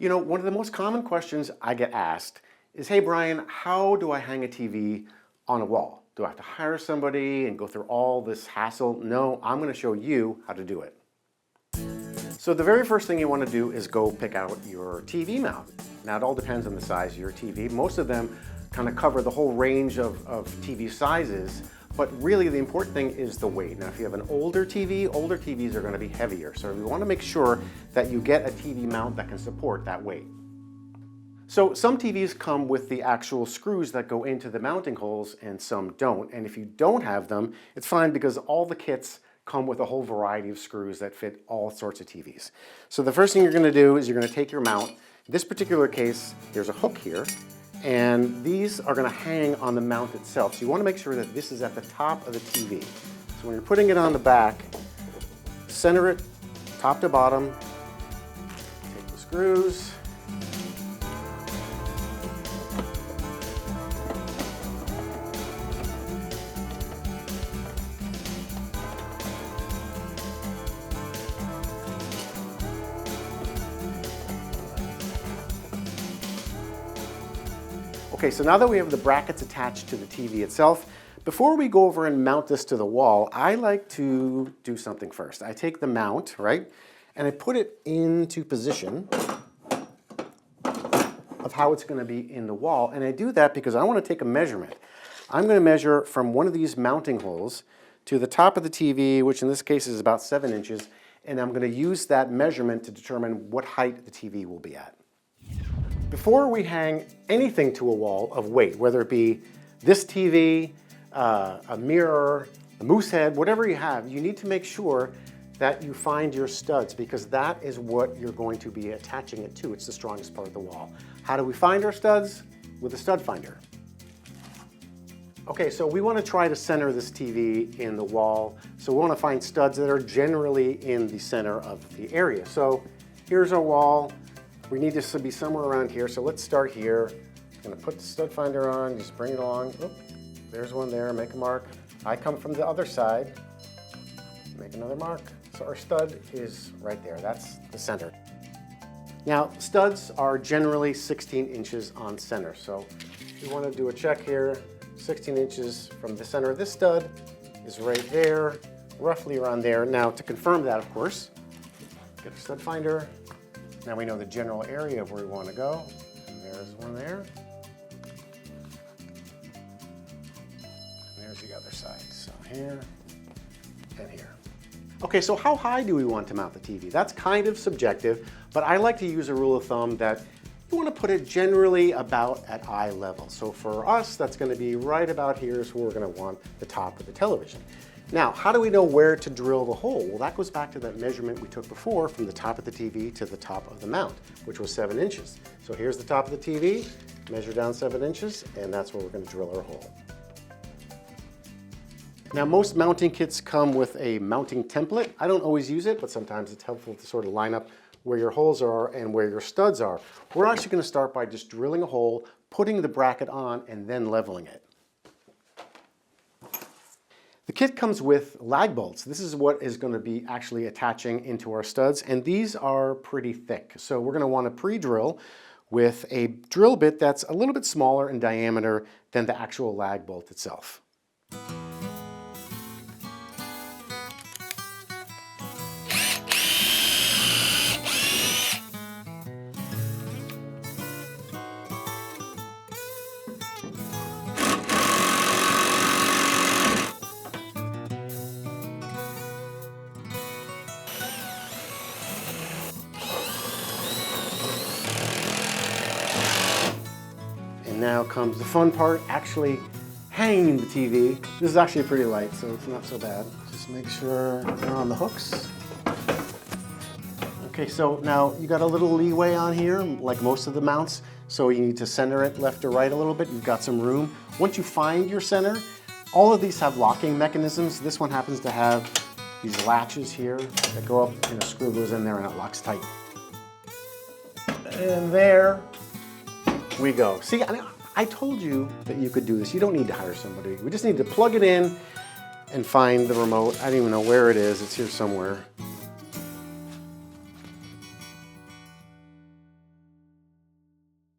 You know, one of the most common questions I get asked is, hey Brian, how do I hang a TV on a wall? Do I have to hire somebody and go through all this hassle? No, I'm going to show you how to do it. So the very first thing you want to do is go pick out your TV mount. Now it all depends on the size of your TV. Most of them kind of cover the whole range of TV sizes, but really the important thing is the weight. Now if you have an older TVs are going to be heavier. So we want to make sure that you get a TV mount that can support that weight. So some TVs come with the actual screws that go into the mounting holes and some don't. And if you don't have them, it's fine because all the kits come with a whole variety of screws that fit all sorts of TVs. So the first thing you're going to do is you're going to take your mount. In this particular case, there's a hook here, and these are going to hang on the mount itself. So you want to make sure that this is at the top of the TV. So when you're putting it on the back, center it top to bottom, take the screws, Okay, so now that we have the brackets attached to the TV itself, before we go over and mount this to the wall, I like to do something first. I take the mount, right, and I put it into position of how it's going to be in the wall, and I do that because I want to take a measurement. I'm going to measure from one of these mounting holes to the top of the TV, which in this case is about 7 inches, and I'm going to use that measurement to determine what height the TV will be at. Before we hang anything to a wall of weight, whether it be this TV, a mirror, a moose head, whatever you have, you need to make sure that you find your studs because that is what you're going to be attaching it to. It's the strongest part of the wall. How do we find our studs? With a stud finder. Okay, so we want to try to center this TV in the wall. So we want to find studs that are generally in the center of the area. So here's our wall. We need this to be somewhere around here, so let's start here. I'm going to put the stud finder on, just bring it along. Oop, there's one there, make a mark. I come from the other side, make another mark. So our stud is right there, that's the center. Now, studs are generally 16 inches on center, so we want to do a check here. 16 inches from the center of this stud is right there, roughly around there. Now, to confirm that, of course, get a stud finder. Now we know the general area of where we want to go. And there's one there. And there's the other side. So here and here. Okay, so how high do we want to mount the TV? That's kind of subjective, but I like to use a rule of thumb that you want to put it generally about at eye level. So for us, that's going to be right about here is where we're going to want the top of the television. Now, how do we know where to drill the hole? Well, that goes back to that measurement we took before from the top of the TV to the top of the mount, which was 7 inches. So here's the top of the TV, measure down 7 inches, and that's where we're going to drill our hole. Now, most mounting kits come with a mounting template. I don't always use it, but sometimes it's helpful to sort of line up where your holes are and where your studs are. We're actually going to start by just drilling a hole, putting the bracket on, and then leveling it. The kit comes with lag bolts. This is what is going to be actually attaching into our studs, and these are pretty thick. So we're going to want to pre-drill with a drill bit that's a little bit smaller in diameter than the actual lag bolt itself. Now comes the fun part, actually hanging the TV. This is actually pretty light, so it's not so bad. Just make sure they're on the hooks. Okay, so now you got a little leeway on here, like most of the mounts, so you need to center it left or right a little bit. You've got some room. Once you find your center, all of these have locking mechanisms. This one happens to have these latches here that go up and a screw goes in there and it locks tight. And there we go. See, I told you that you could do this. You don't need to hire somebody. We just need to plug it in and find the remote. I don't even know where it is. It's here somewhere.